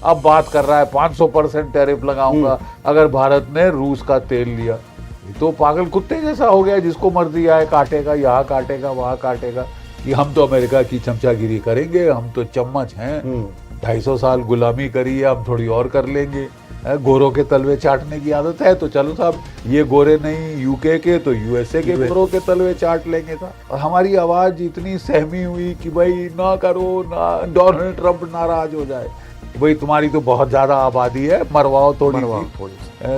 अब बात कर रहा है 500% टैरिफ लगाऊंगा अगर भारत ने रूस का तेल लिया। ये तो पागल कुत्ते जैसा हो गया, जिसको मर्जी आए काटेगा, यहाँ काटेगा वहाँ काटेगा, कि हम तो अमेरिका की चमचागिरी करेंगे, हम तो चम्मच हैं, 250 साल गुलामी करी है, हम थोड़ी और कर लेंगे। गोरों के तलवे चाटने की आदत है तो चलो साहब, ये गोरे नहीं यूके के तो यूएसए के गोरों के तलवे चाट लेंगे था। और हमारी आवाज इतनी सहमी हुई कि भाई ना करो ना, डोनाल्ड ट्रंप नाराज हो जाए, भाई तुम्हारी तो बहुत ज्यादा आबादी है, मरवाओ थोड़ी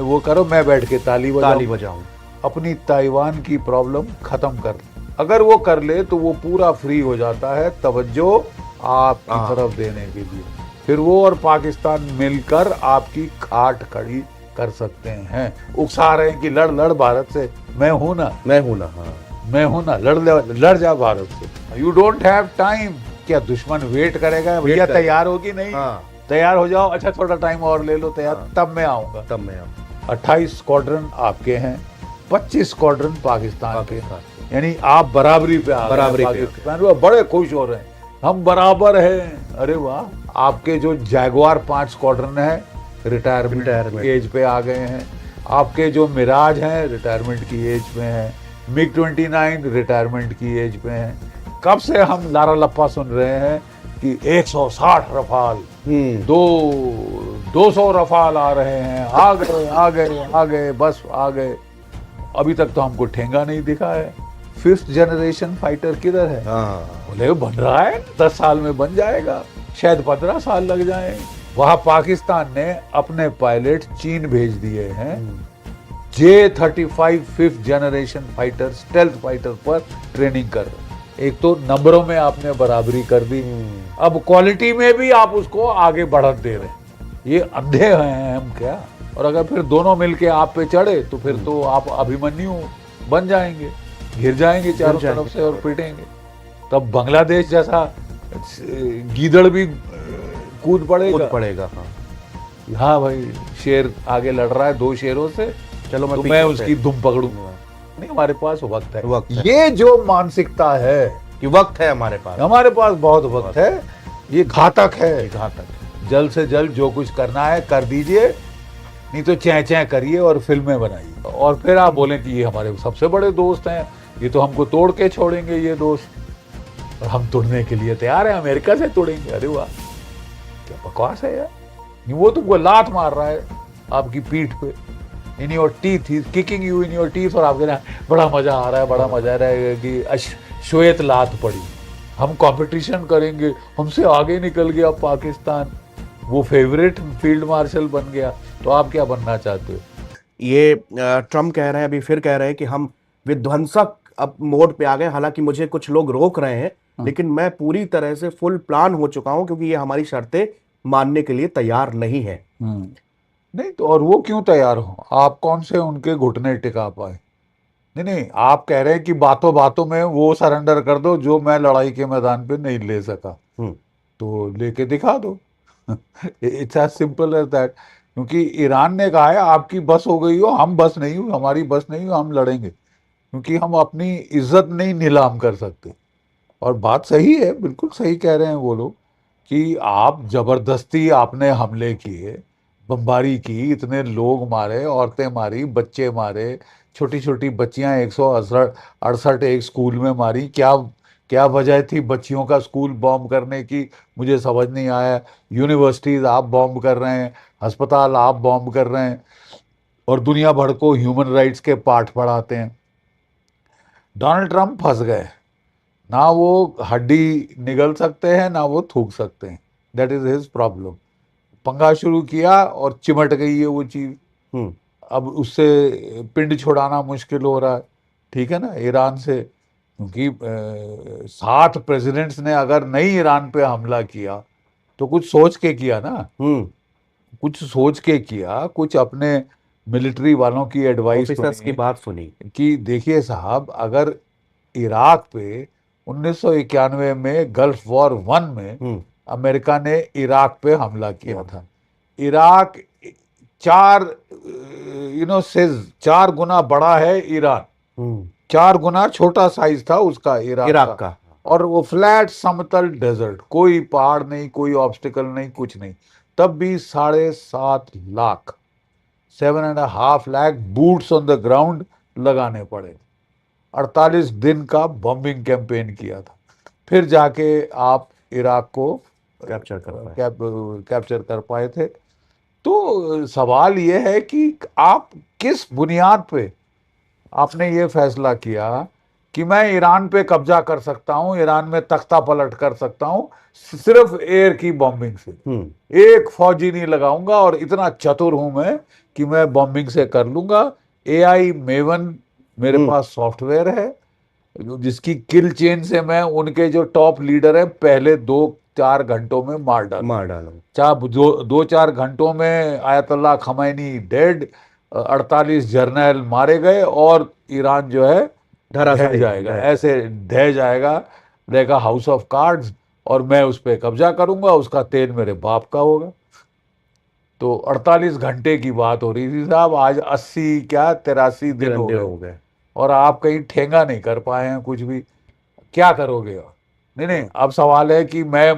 वो करो, मैं बैठ के ताली बजाऊं, अपनी ताइवान की प्रॉब्लम खत्म कर। अगर वो कर ले तो वो पूरा फ्री हो जाता है तवज्जो आपकी तरफ देने के लिए, फिर वो और पाकिस्तान मिलकर आपकी खाट खड़ी कर सकते हैं। उकसा रहे हैं कि लड़ भारत से, मैं हूं ना, लड़ जा भारत से। You don't have time. क्या दुश्मन वेट करेगा? भैया तैयार होगी नहीं? तैयार हो जाओ, अच्छा थोड़ा टाइम और ले लो तैयार, तब मैं आऊंगा। 28 स्क्वाड्रन आपके हैं, 25 स्क्वाड्रन पाकिस्तान के, यानी आप बराबरी पे आ रहे हैं। पाकिस्तान बड़े खुश हो रहे हैं, हम बराबर हैं। अरे वाह, आपके जो जैगुआर 5 स्क्वाड्रन है रिटायरमेंट एज पे आ गए हैं, आपके जो मिराज हैं रिटायरमेंट की एज पे हैं, मिग 29 रिटायरमेंट की एज पे हैं। कब से हम लारा लप्पा सुन रहे हैं कि 160 रफाल 200 रफाल आ रहे हैं, आ गए बस आ गए। अभी तक तो हमको ठेंगा नहीं दिखा है। 5th जनरेशन फाइटर किधर है? बोले बन रहा है, 10 साल में बन जाएगा, शायद 15 साल लग जाए। वहां पाकिस्तान ने अपने पायलट चीन भेज दिए हैं J-35 5th generation fighter, stealth fighter पर ट्रेनिंग कर रहे। एक तो नंबरों में आपने बराबरी कर दी, अब क्वालिटी में भी आप उसको आगे बढ़त दे रहे। ये अंधे हैं हम क्या? और अगर फिर दोनों मिलके आप पे चढ़े तो फिर तो आप अभिमन्यु बन जाएंगे, घिर जाएंगे चारों तरफ से और पीटेंगे। तब बांग्लादेश जैसा गीदड़ भी कूद पड़ेगा। हाँ भाई, शेर आगे लड़ रहा है 2 शेरों से, चलो मैं उसकी दुम पकड़ूंगा। नहीं, हमारे पास वक्त है। ये जो मानसिकता है कि वक्त है हमारे पास बहुत वक्त है, ये घातक है। जल्द से जल्द जो कुछ करना है कर दीजिए, नहीं तो चैं करिए और फिल्में बनाइए, और फिर आप बोलें कि ये हमारे सबसे बड़े दोस्त हैं, ये तो हमको तोड़ के छोड़ेंगे ये दोस्त, और हम तोड़ने के लिए तैयार हैं, अमेरिका से तोड़ेंगे। अरे वाह, क्या बकवास है यार। वो तुमको लात मार रहा है आपकी पीठ पे, in your teeth, kicking you in your teeth, और आपके ना बड़ा मजा आ रहा है, बड़ा मजा आ रहा है कि श्वेत लात पड़ी। हम कंपटीशन करेंगे, हमसे आगे निकल गया पाकिस्तान, वो फेवरेट फील्ड मार्शल बन गया। तो आप क्या बनना चाहते हो? ये ट्रम्प कह रहे हैं, अभी फिर कह रहे हैं कि हम विध्वंसक अब मोड पे आ गए। हालांकि मुझे कुछ लोग रोक रहे हैं, लेकिन मैं पूरी तरह से फुल प्लान हो चुका हूं, क्योंकि ये हमारी शर्तें मानने के लिए तैयार नहीं है। नहीं तो और वो क्यों तैयार हो? आप कौन से उनके घुटने टिका पाए? नहीं, आप कह रहे हैं कि बातों बातों में वो सरेंडर कर दो जो मैं लड़ाई के मैदान पे नहीं ले सका, तो लेके दिखा दो। It's as simple as that. क्योंकि ईरान ने कहा है आपकी बस हो गई हो, हम बस नहीं हो, हमारी बस नहीं हो, हम लड़ेंगे, क्योंकि हम अपनी इज्जत नहीं नीलाम कर सकते। और बात सही है, बिल्कुल सही कह रहे हैं वो लोग कि आप जबरदस्ती आपने हमले किए, बमबारी की, इतने लोग मारे, औरतें मारी, बच्चे मारे, छोटी छोटी बच्चियां 168 एक स्कूल में मारी। क्या वजह थी बच्चियों का स्कूल बॉम्ब करने की? मुझे समझ नहीं आया। यूनिवर्सिटीज आप बॉम्ब कर रहे हैं, अस्पताल आप बॉम्ब कर रहे हैं, और दुनिया भर को ह्यूमन राइट्स के पाठ पढ़ाते हैं। डोनाल्ड ट्रंप फंस गए, ना वो हड्डी निगल सकते हैं, ना वो थूक सकते हैं। That is his problem. पंगा शुरू किया और चिमट गई है वो चीज। अब उससे पिंड छुड़ाना मुश्किल हो रहा है, ठीक है ना, ईरान से। क्योंकि 7 प्रेसिडेंट्स ने अगर नहीं ईरान पे हमला किया तो कुछ सोच के किया ना, कुछ सोच के किया, कुछ अपने मिलिट्री वालों की एडवाइस की बात सुनी कि देखिए साहब, अगर इराक पे 1991 में गल्फ वॉर 1 में अमेरिका ने इराक पे हमला किया था। इराक 4 गुना बड़ा है ईरान, 4 गुना छोटा साइज था उसका इराक का। और वो फ्लैट समतल डेजर्ट, कोई पहाड़ नहीं, कोई ऑब्स्टिकल नहीं, कुछ नहीं। तब भी 7.5 lakh 7.5 lakh boots on the ground लगाने पड़े। 48 दिन का बॉम्बिंग कैंपेन किया था, फिर जाके आप इराक को कैप्चर कर पाए। कैप्चर कर पाए थे। तो सवाल ये है कि आप किस बुनियाद पे आपने ये फैसला किया कि मैं ईरान पे कब्जा कर सकता हूं, ईरान में तख्ता पलट कर सकता हूं सिर्फ एयर की बॉम्बिंग से। एक फौजी नहीं लगाऊंगा और इतना चतुर हूं मैं कि मैं बॉम्बिंग से कर लूंगा। एआई मेवन मेरे पास सॉफ्टवेयर है जिसकी किल चेन से मैं उनके जो टॉप लीडर हैं पहले 2-4 घंटों में मार डालो। चार 2-4 घंटों में आयतुल्लाह खमैनी डेड, 48 जर्नल मारे गए और ईरान जो है ढह जाएगा, ऐसे ढह जाएगा, रहेगा हाउस ऑफ कार्ड्स, और मैं उस पर कब्जा करूंगा, उसका तेल मेरे बाप का होगा। तो 48 घंटे की बात हो रही थी साहब, आज 80 क्या 83 दिन हो गए और आप कहीं ठेंगा नहीं कर पाए हैं कुछ भी। क्या करोगे? नहीं नहीं, अब सवाल है कि मैं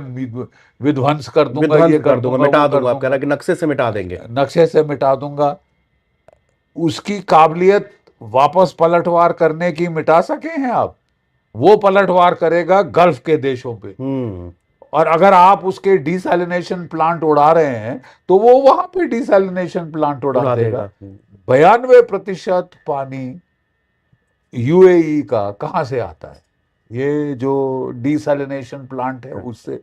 विध्वंस कर दूंगा, ये कर दूंगा, मिटा दूंगा, आप कह रहा कि नक्शे से मिटा देंगे, नक्शे से मिटा दूंगा। उसकी काबिलियत वापस पलटवार करने की मिटा सके हैं आप? वो पलटवार करेगा गल्फ के देशों पे, और अगर आप उसके डिसैलिनेशन प्लांट उड़ा रहे हैं तो वो वहां पे डिसैलिनेशन प्लांट उड़ा देगा। 92% पानी यूएई का कहां से आता है? ये जो डिसैलिनेशन प्लांट है उससे।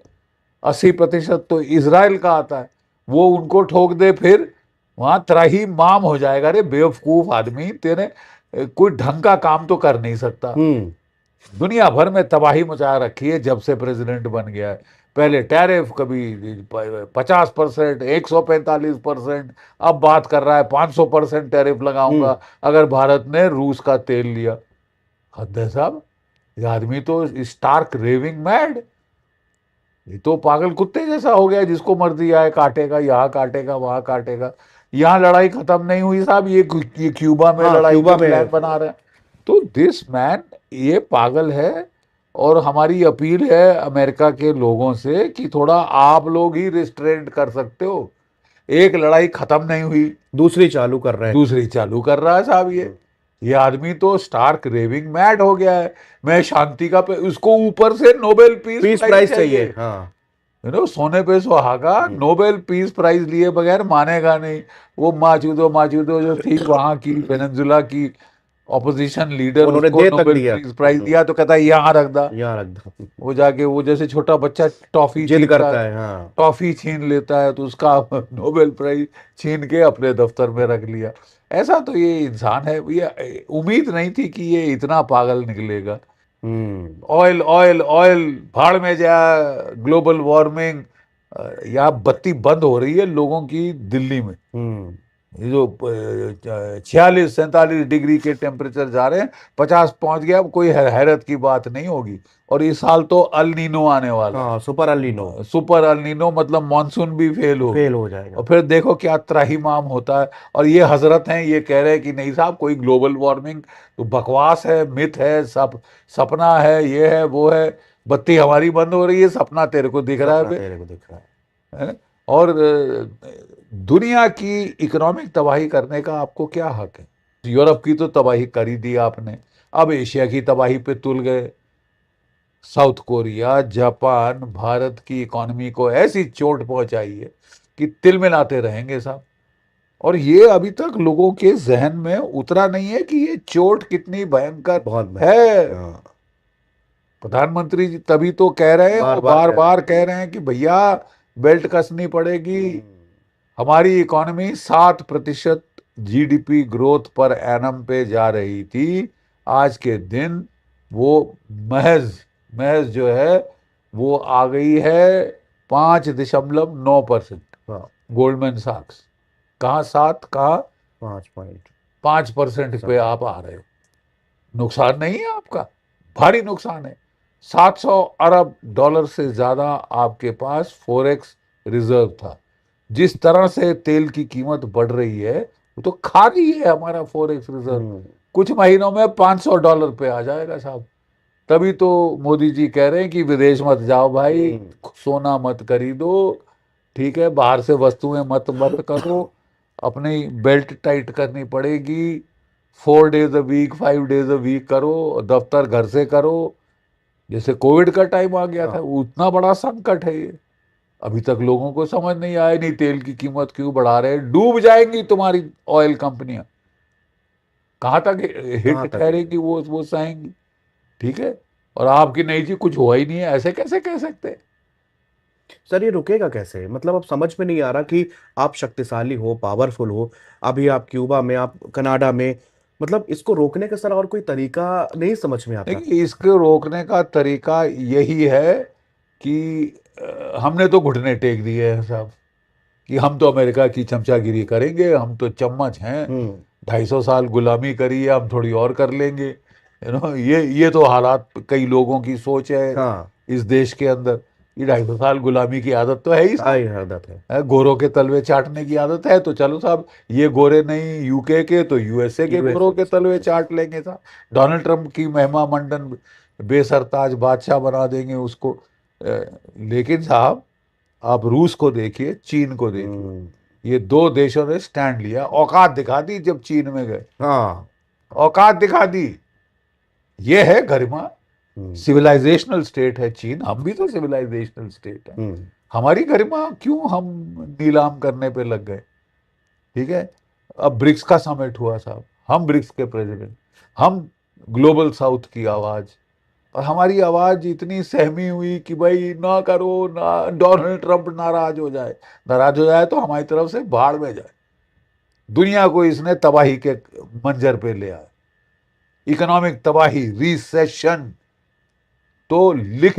80% तो इजराइल का आता है। वो उनको ठोक दे फिर वहां त्राही माम हो जाएगा। रे बेवकूफ आदमी, तेरे कोई ढंग का काम तो कर नहीं सकता। दुनिया भर में तबाही मचा रखी है जब से प्रेसिडेंट बन गया है। पहले टैरिफ कभी 50%, 145%, अब बात कर रहा है 500% टैरिफ लगाऊंगा अगर भारत ने रूस का तेल लिया। हद है साहब, ये आदमी तो स्टार्क रेविंग मैड, ये तो पागल कुत्ते जैसा हो गया, जिसको मर्जी आए काटेगा, यहाँ काटेगा वहां काटेगा। यहाँ लड़ाई खत्म नहीं हुई साहब, ये क्यूबा में लड़ाई का प्लान बना रहे हैं। तो दिस मैन ये पागल है। और हमारी अपील है अमेरिका के लोगों से कि थोड़ा आप लोग ही रिस्ट्रेंट कर सकते हो। एक लड़ाई खत्म नहीं हुई, दूसरी चालू कर रहा है साहब। ये आदमी तो स्टार्क रेविंग मैड हो गया है। मैं शांति का उसको ऊपर से नोबेल पीस प्राइज चाहिए। सोने पे सुहागा, नोबेल पीस प्राइज लिए बगैर मानेगा नहीं। वो माचूदो जो थी वहां की पेनिनसुला की ऑपोजिशन लीडर, उसको नोबेल पीस प्राइज दिया तो कहता है यहाँ रख दा। वो जाके वो जैसे छोटा बच्चा टॉफी जिद करता है, टॉफी छीन लेता है, तो उसका नोबेल प्राइज छीन के अपने दफ्तर में रख लिया। ऐसा तो ये इंसान है। ये उम्मीद नहीं थी कि ये इतना पागल निकलेगा। ऑयल ऑयल ऑयल भाड़ में जा, ग्लोबल वार्मिंग, यहाँ बत्ती बंद हो रही है लोगों की दिल्ली में। ये जो 46-47 डिग्री के टेम्परेचर जा रहे हैं, 50 पहुंच गया, अब कोई हैरत की बात नहीं होगी। और इस साल तो अल नीनो आने वाला, सुपर अल नीनो मतलब मानसून भी फेल हो जाएगा। और फिर देखो क्या त्राहिमाम होता है। और ये हजरत हैं, ये कह रहे हैं कि नहीं साहब कोई ग्लोबल वार्मिंग तो बकवास है, मिथ है, सब सपना है, ये है वो है। बत्ती हमारी बंद हो रही है, सपना तेरे को दिख रहा है। और दुनिया की इकोनॉमिक तबाही करने का आपको क्या हक है? यूरोप की तो तबाही कर ही दी आपने, अब एशिया की तबाही पे तुल गए। साउथ कोरिया, जापान, भारत की इकोनॉमी को ऐसी चोट पहुंचाई है कि तिल मिलाते रहेंगे साहब। और ये अभी तक लोगों के जहन में उतरा नहीं है कि ये चोट कितनी भयंकर है। प्रधानमंत्री जी तभी तो कह रहे हैं, बार बार कह रहे हैं कि भैया बेल्ट कसनी पड़ेगी। हमारी economy 7% GDP growth per annum पे जा रही थी, आज के दिन वो महज जो है वो आ गई है 5.9%। गोल्डमैन सैक्स कहाँ 7 कहाँ 5% पे आप आ रहे हो। नुकसान नहीं है आपका? भारी नुकसान है। 700 अरब डॉलर से ज्यादा आपके पास फॉरेक्स रिजर्व था। जिस तरह से तेल की कीमत बढ़ रही है वो तो खा रही है हमारा फॉरेक्स रिजर्व। कुछ महीनों में $500 पे आ जाएगा साहब। तभी तो मोदी जी कह रहे हैं कि विदेश मत जाओ भाई, सोना मत खरीदो, ठीक है, बाहर से वस्तुएं मत मत करो, अपनी बेल्ट टाइट करनी पड़ेगी, 4 days a week 5 days a week करो, दफ्तर घर से करो। जैसे कोविड का टाइम आ गया था, हाँ उतना बड़ा संकट है ये, अभी तक लोगों को समझ नहीं आया, नहीं तेल की कीमत क्यों बढ़ा रहे हैं, डूब जाएंगी तुम्हारी ऑयल कंपनियां, कहाँ तक हिट कहाँ तक है। ठहरेगी वो सहेंगी। ठीक है, और आपकी नहीं जी कुछ हुआ ही नहीं है, ऐसे कैसे कह सकते हैं? सर ये रुकेगा कैसे? मतलब अब समझ में नहीं आ रहा कि आप शक्तिशाली हो, पावरफुल हो, अभी आप क्यूबा में, आप कनाडा में, मतलब इसको रोकने का सर और कोई तरीका नहीं समझ में आता। देखिए, इसको रोकने का तरीका यही है कि हमने तो घुटने टेक दिए हैं साहब, कि हम तो अमेरिका की चमचागिरी करेंगे, हम तो चम्मच हैं, हम्म। 250 साल गुलामी करी है, हम थोड़ी और कर लेंगे, ये तो हालात कई लोगों की सोच है हाँ इस देश के अंदर। ये 250 साल गुलामी की आदत तो है ही साहब, आई आदत है। गोरों के तलवे चाटने की आदत है, तो चलो साहब, ये गोरे नहीं यूके के तो यूएसए के गोरों यूएसए के तलवे चाट लेंगे साहब। डोनाल्ड ट्रंप की महिमा मंडन बेसरताज बादशाह बना देंगे उसको। लेकिन साहब, आप रूस को देखिए, चीन को देखिए, हम्म। ये दो देशों ने स्टैंड लिया, औकात दिखा दी जब चीन में गए, हाँ। औकात दिखा दी। ये है गरिमा, हम्म। सिविलाइजेशनल स्टेट है चीन, हम भी तो सिविलाइजेशनल स्टेट है। हम्म। हमारी गरिमा क्यों हम नीलाम करने पे लग गए? ठीक है, अब ब्रिक्स का समिट हुआ साहब, हम ब्रिक्स के प्रेसिडेंट, हम ग्लोबल साउथ की आवाज, और हमारी आवाज इतनी सहमी हुई कि भाई ना करो ना, डोनाल्ड ट्रंप नाराज हो जाए, नाराज हो जाए तो हमारी तरफ से भाड़ में जाए। दुनिया को इसने तबाही के मंजर पे ले आया, इकोनॉमिक तबाही, रिसेशन, तो लिख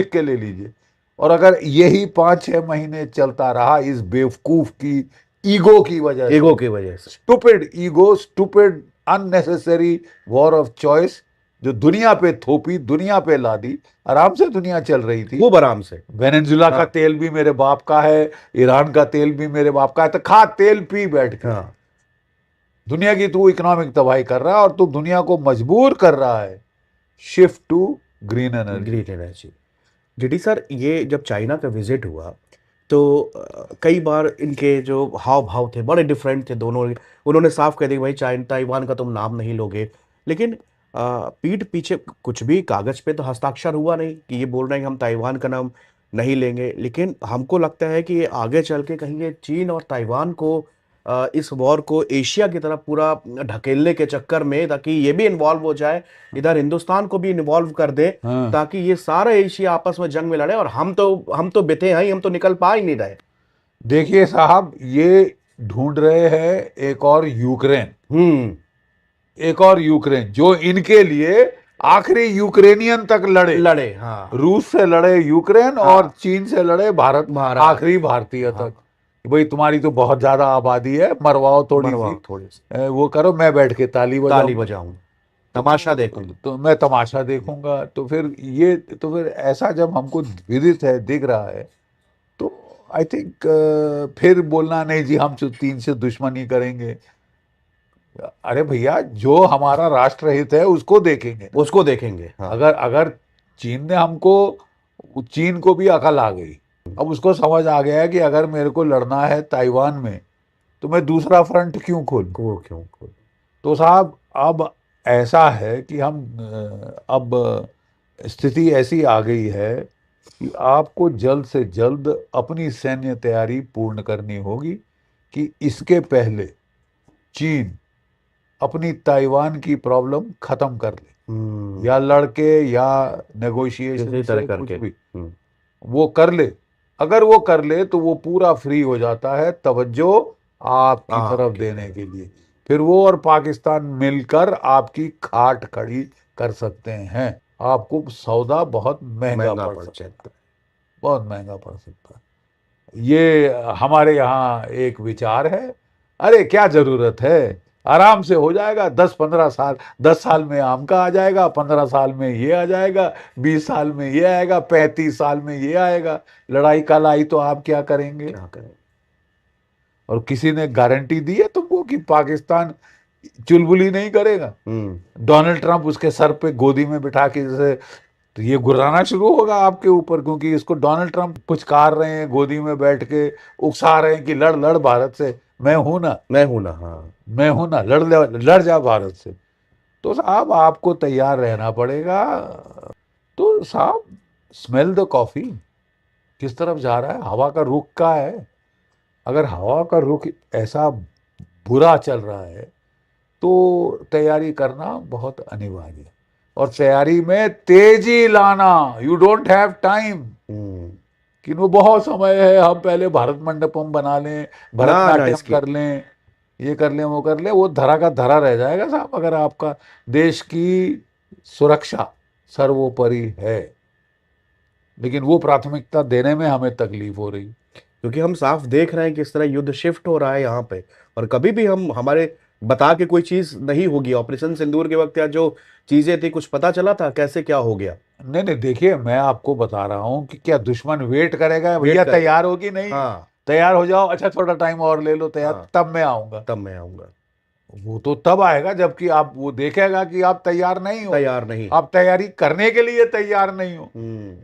के ले लीजिए। और अगर यही 5-6 महीने चलता रहा इस बेवकूफ की ईगो की वजह से, ईगो की वजह से। Stupid ego, stupid unnecessary war of choice, जो दुनिया पे थोपी, दुनिया पे ला दी, आराम से दुनिया चल रही थी। खूब आराम से। वेनेजुला का हाँ तेल भी मेरे बाप का है, ईरान का तेल भी मेरे बाप का है, तो खा तेल पी बैठ के। हाँ। दुनिया की तू इकोनॉमिक तबाही कर रहा है, और तू दुनिया को मजबूर कर रहा है shift to green energy. Green energy. GD sir, ये जब चाइना का विजिट हुआ तो कई बार इनके जो हाव भाव थे बड़े डिफरेंट थे दोनों। उन्होंने साफ कह दिया भाई चाइना ताइवान का तुम नाम नहीं लोगे, लेकिन पीठ पीछे कुछ भी कागज पे तो हस्ताक्षर हुआ नहीं कि ये बोल रहे हैं कि हम ताइवान का नाम नहीं लेंगे। लेकिन हमको लगता है कि ये आगे चल के कहीं ये चीन और ताइवान को इस वॉर को एशिया की तरफ पूरा ढकेलने के चक्कर में, ताकि ये भी इन्वॉल्व हो जाए, इधर हिंदुस्तान को भी इन्वॉल्व कर दे, हाँ, ताकि ये सारा एशिया आपस में जंग में लड़े। और हम तो बिते हैं ही, हम तो निकल पा ही नहीं रहे। देखिए साहब, ये ढूंढ रहे हैं एक और यूक्रेन, हम्म। एक और यूक्रेन जो इनके लिए आखिरी यूक्रेनियन तक लड़े। लड़े, हाँ। रूस से लड़े यूक्रेन, और हाँ चीन से लड़े भारत, महाराज। आखिरी भारतीय हाँ। तक। भाई तुम्हारी तो बहुत ज्यादा आबादी है, मरवाओ थोड़ी सी, मरवाओ थोड़ी सी। वो करो, मैं बैठ के ताली ताली बजाऊंगा, बजाऊंगा, तमाशा देखूंगा। तो मैं तमाशा देखूंगा। तो फिर ये, तो फिर ऐसा जब हमको विदित है, दिख रहा है, तो आई थिंक फिर बोलना नहीं जी हम चीन से दुश्मनी करेंगे। अरे भैया, जो हमारा राष्ट्रहित है उसको देखेंगे ना। उसको देखेंगे, हाँ। अगर अगर चीन ने हमको, चीन को भी अकल आ गई, अब उसको समझ आ गया है कि अगर मेरे को लड़ना है ताइवान में, तो मैं दूसरा फ्रंट क्यों खोलूं। को क्यों को। तो साहब, अब ऐसा है कि हम अब स्थिति ऐसी आ गई है कि आपको जल्द से जल्द अपनी सैन्य तैयारी पूर्ण करनी होगी, कि इसके पहले चीन अपनी ताइवान की प्रॉब्लम खत्म कर ले, या लड़के या नेगोशिएशन किसी तरह से कुछ करके। भी वो कर ले। अगर वो कर ले तो वो पूरा फ्री हो जाता है तवज्जो आपकी तरफ आपकी देने तरफ। के लिए। फिर वो और पाकिस्तान मिलकर आपकी खाट खड़ी कर सकते हैं। आपको सौदा बहुत महंगा महंगा पड़ पड़ सकता है, जाता है। बहुत महंगा पड़ सकता है। ये हमारे यहाँ एक विचार है, अरे क्या जरूरत है, आराम से हो जाएगा, 10-15 साल, 10 साल में आम का आ जाएगा, 15 साल में ये आ जाएगा, 20 साल में ये आएगा, 35 साल में ये आएगा। लड़ाई कल आई तो आप क्या करेंगे? क्या करें। और किसी ने गारंटी दी है तुमको कि पाकिस्तान चुलबुली नहीं करेगा? डोनाल्ड ट्रंप उसके सर पे गोदी में बिठा के जैसे तो ये गुर्राना शुरू होगा आपके ऊपर, क्योंकि इसको डोनाल्ड ट्रंप पुचकार रहे हैं, गोदी में बैठ के उकसा रहे हैं कि लड़ लड़ भारत से, मैं हूं ना, मैं हूं ना, हाँ। मैं हूं ना, लड़ जा भारत से। तो साहब आपको तैयार रहना पड़ेगा। तो साहब स्मेल द कॉफी, किस तरफ जा रहा है, हवा का रुख क्या है। अगर हवा का रुख ऐसा बुरा चल रहा है तो तैयारी करना बहुत अनिवार्य है। और तैयारी में तेजी लाना, यू डोंट हैव टाइम, हम्म। कि वो बहुत समय है, हम पहले भारत मंडपम बना लें, ना ना भरतनाट्यम इसकी। कर लें, ये कर लें, वो कर लें, वो धरा का धरा रह जाएगा साहब। अगर आपका देश की सुरक्षा सर्वोपरि है, लेकिन वो प्राथमिकता देने में हमें तकलीफ हो रही। क्योंकि हम साफ देख रहे हैं कि इस तरह युद्ध शिफ्ट हो रहा है यहाँ पे, और कभी भी हम हमारे बता के कोई चीज नहीं होगी। ऑपरेशन सिंदूर के वक्त या जो चीजें थी, कुछ पता चला था कैसे क्या हो गया? नहीं नहीं, देखिए मैं आपको बता रहा हूं कि क्या दुश्मन वेट करेगा वेट भैया कर। तैयार हो कि नहीं, हाँ। तैयार हो जाओ, अच्छा थोड़ा टाइम और ले लो, तैयार हाँ, तब मैं आऊंगा। तब मैं आऊंगा। वो तो तब आएगा जबकि आप वो देखेगा कि आप तैयार नहीं हो, तैयार नहीं। आप तैयारी करने के लिए तैयार नहीं हो। हम्म।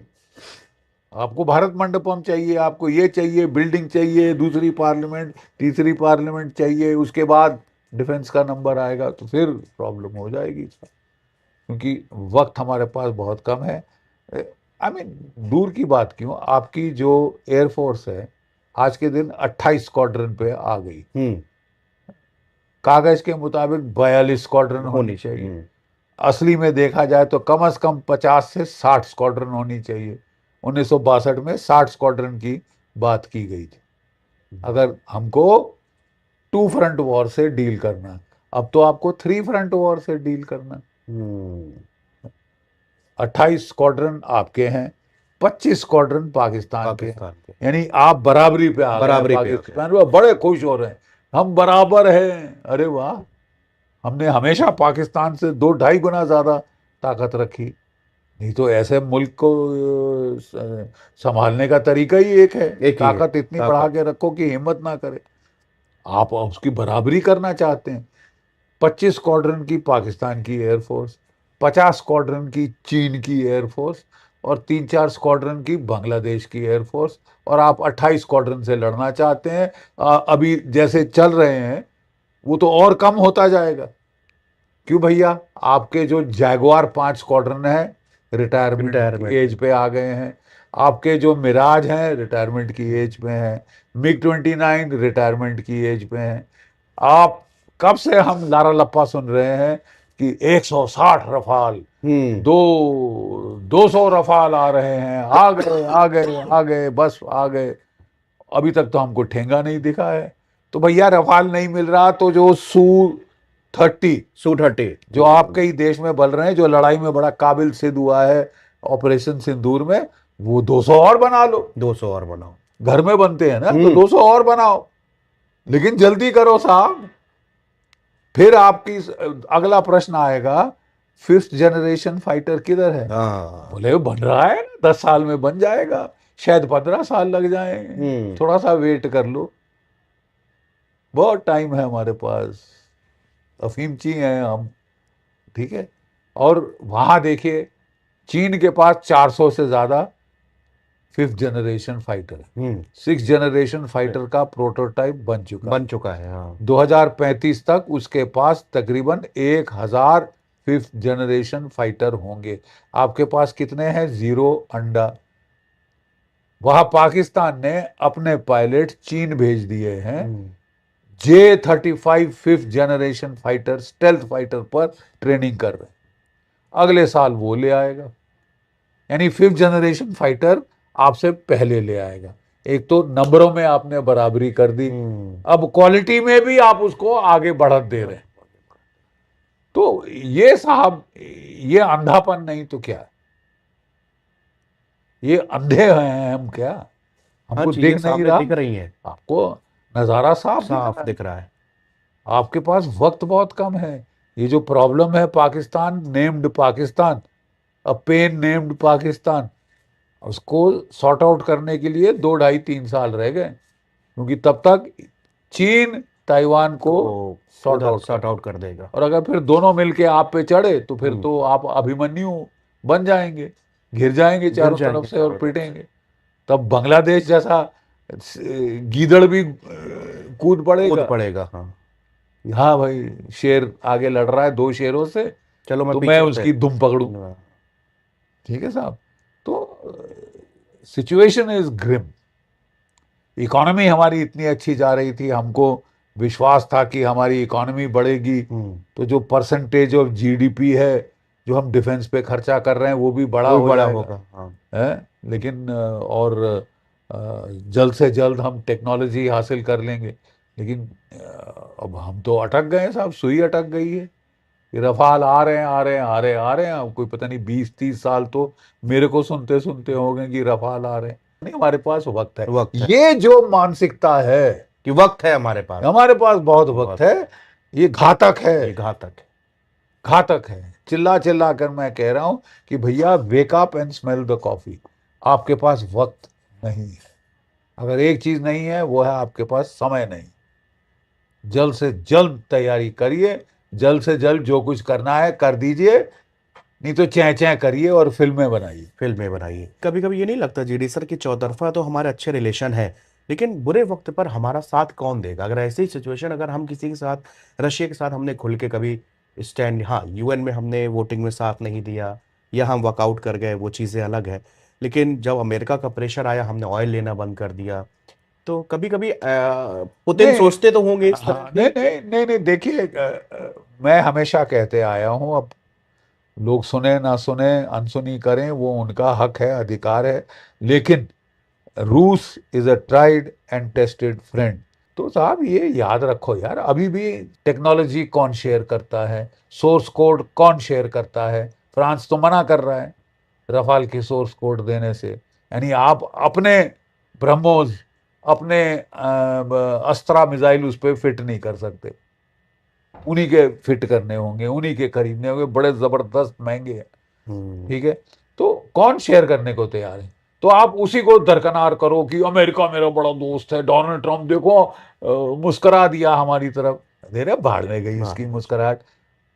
आपको भारत मंडपम चाहिए, आपको ये चाहिए, बिल्डिंग चाहिए, दूसरी पार्लियामेंट, तीसरी पार्लियामेंट चाहिए, उसके बाद डिफेंस का नंबर आएगा, तो फिर प्रॉब्लम हो जाएगी। क्योंकि वक्त हमारे पास बहुत कम है। आई मीन दूर की बात क्यों, आपकी जो एयरफोर्स है आज के दिन 28 स्क्वाड्रन पे आ गई, हम्म। कागज के मुताबिक 42 स्क्वाड्रन होनी होनी। चाहिए। असली में देखा जाए तो कम से कम 50 से 60 स्क्वाड्रन होनी चाहिए। 1962 में 60 स्क्वाड्रन की बात की गई थी, अगर हमको टू फ्रंट वॉर से डील करना है। अब तो आपको थ्री फ्रंट वॉर से डील करना है। हम्म। 28 स्क्वाड्रन आपके हैं, 25 स्क्वाड्रन पाकिस्तान के हैं। पाकिस्तान के। यानी आप बराबरी पे आ गए हैं, बराबरी पे आ गए। पाकिस्तान वो बड़े खुश हो रहे हैं, हम बराबर हैं। अरे वाह, हमने हमेशा पाकिस्तान से 2-2.5 गुना ज्यादा ताकत रखी। नहीं तो ऐसे मुल्क को संभालने का तरीका ही एक है, एक ही है। ताकत इतनी बढ़ा ताकत। के रखो कि हिम्मत ना करे। आप उसकी बराबरी करना चाहते हैं। 25 स्क्वाड्रन की पाकिस्तान की एयरफोर्स, 50 स्क्वाड्रन की चीन की एयरफोर्स, और 3-4 स्क्वाड्रन की बांग्लादेश की एयरफोर्स, और आप 28 स्क्वाड्रन से लड़ना चाहते हैं। अभी जैसे चल रहे हैं वो तो और कम होता जाएगा। क्यों भैया, आपके जो जैगुआर 5 स्क्वाड्रन है रिटायरमेंट की रिटायरमेंट। एज पे आ गए हैं, आपके जो मिराज हैं रिटायरमेंट की एज पे हैं, मिग 29 रिटायरमेंट की एज पे हैं। आप कब से हम लारा लप्पा सुन रहे हैं कि 160 रफाल, हम्म। 200 रफाल आ रहे हैं, आ गए आ गए आ गए, बस आ गए। अभी तक तो हमको ठेंगा नहीं दिखा है। तो भैया रफाल नहीं मिल रहा तो जो Su-30 Su-30। जो आपके ही देश में बन रहे हैं, जो लड़ाई में बड़ा काबिल सिद्ध हुआ है ऑपरेशन सिंदूर में, वो 200 और बना लो। 200 और बनाओ। घर में बनते हैं ना, तो 200 और बनाओ, लेकिन जल्दी करो साहब। फिर आपकी अगला प्रश्न आएगा, 5th जनरेशन फाइटर किधर है? हाँ। बोले वो बन रहा है ना, 10 साल में बन जाएगा, शायद 15 साल लग जाए, थोड़ा सा वेट कर लो, बहुत टाइम है हमारे पास, अफीमची हैं हम, ठीक है। और वहां देखिए चीन के पास 400 से ज्यादा 5th जनरेशन फाइटर है। 6th जनरेशन फाइटर का प्रोटोटाइप बन चुका है। हाँ। 2035 तक उसके पास तकरीबन 1000 5th जनरेशन फाइटर होंगे। आपके पास कितने हैं? 0 अंडा। वहां पाकिस्तान ने अपने पायलट चीन भेज दिए हैं J-35 5th generation fighter, stealth fighter पर ट्रेनिंग कर रहे हैं। अगले साल वो ले आएगा, यानी 5th जनरेशन फाइटर आपसे पहले ले आएगा। एक तो नंबरों में आपने बराबरी कर दी, अब क्वालिटी में भी आप उसको आगे बढ़त दे रहे हैं। तो ये साहब, ये अंधापन नहीं तो क्या, ये अंधे हैं हम क्या? हमको चीजें दिख नहीं सामने रहा? दिख रही हैं। आपको नजारा साफ दिख रहा है। आपके पास वक्त बहुत कम है। ये जो प्रॉब्लम है पाकिस्तान, नेम्ड पाकिस्तान, अ पेन नेम्ड पाकिस्तान, उसको सॉर्ट आउट करने के लिए 2-2.5-3 साल रह गए, क्योंकि तब तक चीन ताइवान को सॉर्ट आउट कर देगा। और अगर फिर दोनों मिलके आप पे चढ़े तो फिर तो आप अभिमन्यु बन जाएंगे। घिर जाएंगे गिर चारों जाएंगे तरफ से और चारों तरफ से। पिटेंगे। तब बांग्लादेश जैसा गीदड़ भी कूद कूद पड़ेगा। पड़ेगा, हाँ। हाँ भाई, शेर आगे लड़ रहा है दो शेरों से, चलो मैं तो मैं पीछे से। उसकी दुम पकड़ूं। ठीक है साहब। तो सिचुएशन इज ग्रिम। इकोनॉमी हमारी इतनी अच्छी जा रही थी, हमको विश्वास था कि हमारी इकोनॉमी बढ़ेगी, हम्म। तो जो परसेंटेज ऑफ जीडीपी है जो हम डिफेंस पे खर्चा कर रहे हैं वो भी बड़ा वो भी हो बड़ा जाएगा। होगा, हाँ। है, लेकिन और जल्द से जल्द हम टेक्नोलॉजी हासिल कर लेंगे। लेकिन अब हम तो अटक गए हैं साहब, सुई अटक गई है। ये रफाल आ रहे हैं, आ रहे हैं, आ रहे हैं, आ रहे हैं, अब कोई पता नहीं 20-30 साल तो मेरे को सुनते सुनते हो गए कि रफाल आ रहे हैं। नहीं, हमारे पास वक्त है। वक्त है ये जो मानसिकता है, कि वक्त है हमारे पास। हमारे पास बहुत वक्त बहुत। है, ये घातक है। ये घातक है। घातक है। चिल्ला चिल्ला कर मैं कह रहा हूं कि भैया wake up and smell the coffee. आपके पास वक्त नहीं है। अगर एक चीज नहीं है वो है आपके पास समय नहीं। जल्द से जल्द तैयारी करिए, जल्द से जल्द जो कुछ करना है कर दीजिए, नहीं तो चै चै करिए और फिल्में बनाइए। फिल्में बनाइए। कभी कभी ये नहीं लगता जीडी सर कि चौतरफा तो हमारे अच्छे रिलेशन है, लेकिन बुरे वक्त पर हमारा साथ कौन देगा? अगर ऐसी सिचुएशन, अगर हम किसी के साथ, रशिया के साथ हमने खुल के कभी स्टैंड, हाँ यूएन में हमने वोटिंग में साथ नहीं दिया या हम वॉकआउट कर गए, वो चीज़ें अलग है। लेकिन जब अमेरिका का प्रेशर आया, हमने ऑयल लेना बंद कर दिया। तो कभी कभी पुतिन नहीं, सोचते तो होंगे इस तरह हाँ, से। नहीं नहीं नहीं नहीं, देखिए मैं हमेशा कहते आया हूं, अब लोग सुने ना सुने, अनसुनी करें, वो उनका हक है, अधिकार है। लेकिन रूस is a tried and tested friend. तो साहब ये याद रखो यार, अभी भी टेक्नोलॉजी कौन शेयर करता है, सोर्स कोड कौन शेयर करता है? फ्रांस तो मना कर रहा है रफाल की सोर्स कोड देने से। यानी आप अपने ब्रह्मोस, अपने अस्त्रा मिसाइल उस पर फिट नहीं कर सकते। उन्हीं के फिट करने होंगे, उन्हीं के खरीदने होंगे, बड़े जबरदस्त महंगे हैं। हम्म। ठीक है, तो कौन शेयर करने को तैयार है? तो आप उसी को दरकनार करो कि अमेरिका मेरा बड़ा दोस्त है, डोनाल्ड ट्रंप देखो मुस्करा दिया हमारी तरफ। दे रहे भाड़ में गई हाँ। उसकी मुस्कुराहट।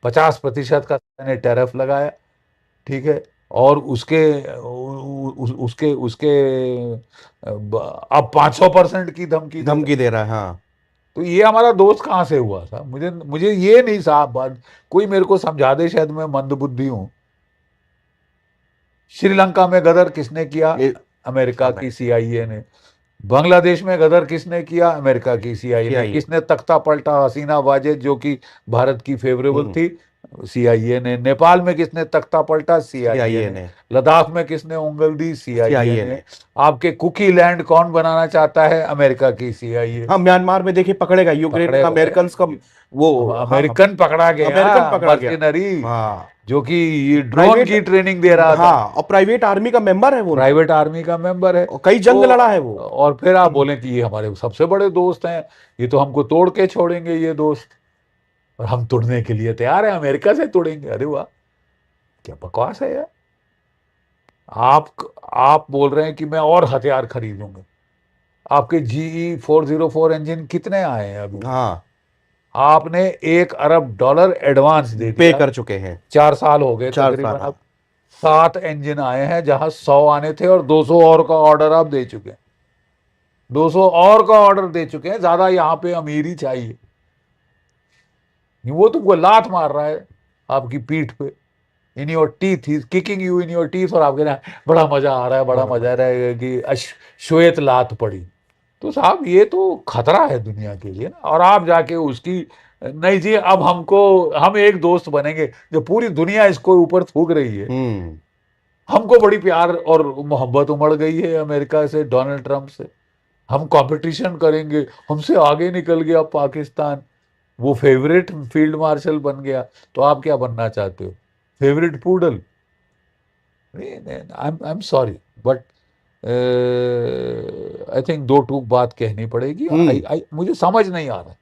50% का ने टैरिफ लगाया। ठीक है, और उसके उसके उसके अब 500% की धमकी दे रहा है। धमकी दे रहा है, हाँ। तो ये हमारा दोस्त कहाँ से हुआ था? मुझे मुझे ये नहीं साहब बात, कोई मेरे को समझा दे, शायद मैं मंदबुद्धि हूँ। श्रीलंका में गदर किसने किया? ये अमेरिका अमेरिका। की सीआईए ने। बांग्लादेश में गदर किसने किया? अमेरिका की सीआईए ने। CIA। किसने तख्ता पलटा? हसीना वाजेद जो कि भारत की फेवरेबल हम्म। थी, सीआईए ने। नेपाल में किसने तख्ता पलटा? सीआईए CIA ने। ने। लद्दाख में किसने उंगल दी? सीआईए CIA ने। ने। आपके कुकी लैंड कौन बनाना चाहता है? अमेरिका की सीआईए। हाँ, म्यांमार में देखिए पकड़ेगा, यूक्रेन में पकड़े अमेरिकन का अब वो, हाँ। अमेरिकन पकड़ा गया, अमेरिकन पकड़ा गया। मर्सिनरी, हाँ। जो कि ये ड्रोन प्राइवेट। की ट्रेनिंग दे रहा था। हाँ, और प्राइवेट आर्मी का मेंबर है वो उनका। प्राइवेट आर्मी का मेंबर है। और कई तो जंग लड़ा है वो। और फिर आप बोलें कि ये हमारे सबसे बड़े दोस्त हैं, ये तो हमको तोड़ के छोड़ेंगे ये दोस्त, और हम तोड़ने के लिए तैयार हैं, अमेरिका से तोड़ेंगे। अरे वाह, क्या बकवास है यार। आप आप बोल रहे हैं कि मैं और हथियार खरीदूंगा। आपके GE 404 इंजन कितने आए हैं अभी? हाँ, आपने $1 अरब एडवांस दे पे दिया। कर चुके हैं। 4 साल हो गए 4 साल, तकरीबन। हाँ। अब 7 इंजन आए हैं, जहां 100 आने थे, और 200 और का ऑर्डर आप दे चुके हैं। 200 और का ऑर्डर दे चुके हैं। ज्यादा यहाँ पे अमीरी चाहिए। वो तुमको लात मार रहा है आपकी पीठ पे, in your teeth, he kicking you in your teeth, और आपके ना बड़ा मजा आ रहा है, बड़ा बड़ा मजा आ मजा। रहा है कि श्वेत लात पड़ी। तो साहब ये तो खतरा है दुनिया के लिए ना। और आप जाके उसकी, नहीं जी अब हमको, हम एक दोस्त बनेंगे, जो पूरी दुनिया इसको ऊपर थूक रही है। हम्म। हमको बड़ी प्यार और मोहब्बत उमड़ गई है अमेरिका से, डोनाल्ड ट्रंप से। हम कंपटीशन करेंगे, हमसे आगे निकल गया पाकिस्तान, वो फेवरेट फील्ड मार्शल बन गया। तो आप क्या बनना चाहते हो? Favourite poodle? I am sorry, but I think दो टूक बात कहनी पड़ेगी। हम्म। मुझे समझ नहीं आ रहा